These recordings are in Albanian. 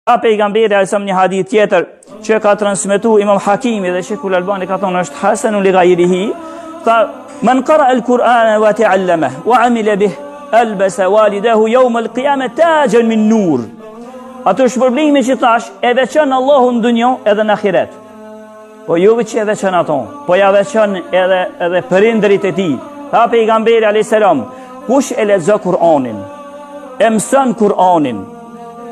A pejgamberi alajhissalam një hadith tjetër që ka transmetuar Imam Hakimi dhe Sheikhul Albani ka thonë është hasanun li ghayrihi, tha man qara al-Qur'ana wa ta'allama wa 'amila bih albasa walidahu yawm al-qiyamah tajan min nur. Ato shpërblimi që thash e veçon Allahu në dunjë edhe në ahiret. Po jo që e veçon ato, po ja veçon edhe prindërit e tij. Tha pejgamberi alajhissalam, kush e lexon Kur'anin, e mëson Kur'anin,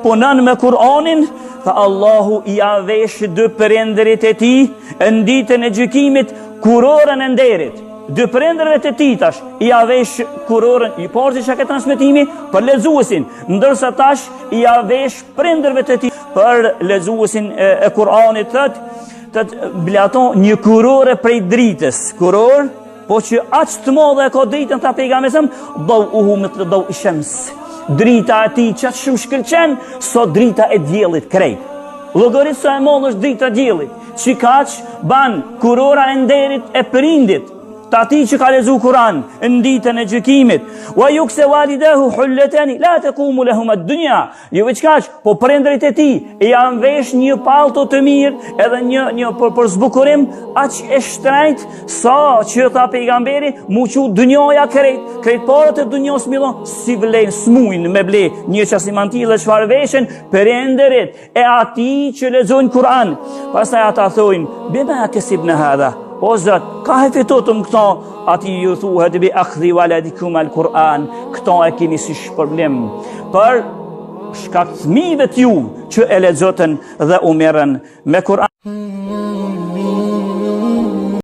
punon me Kur'anin, tha Allahu i avesh dy prindërit e tij në ditën e gjykimit kurorën e nderit. Dy prindërve të tij tash i avesh kurorën, i porti çka ka transmetimi për lexuesin, ndërsa tash i avesh prindërve të tij për lexuesin e Kur'anit thotë blaton një kurore prej dritës. Kuror, po që aq të madhe ka dritën, tha pejgamberi, dawuhu mithl dawi shams. Drita e tij çat shumë shkëlqen, sot drita e diellit krejt. Llogarit sa e madhe është drita e diellit, çikaq ban kurora e nderit e prindit, të ati që ka lezu Kur'an në ditën e gjykimit. Wa yukse walidahu hulletani la taqumu lahum ad-dunya. Jo veçkaq, po prindërit e tij i janë vesh një pallto të mirë edhe një për zbukurim aq e shtrenjtë sa që tha pejgamberi muqu dunjoja krejt parët e dunjos millon si vlen smujnë me ble një çast i mantillë çfarë veshin prindërit e atij që lexojnë Kur'an. Pastaj ata thojnë bima kasibna hadha. O Zot, ka e fitotëm këto, ati ju thuhet bi akhdhi waladikum al-Kur'an, këto e keni si shpërblim për shkak të fëmijëve t'ju që e lexoten dhe u merren me Kur'an.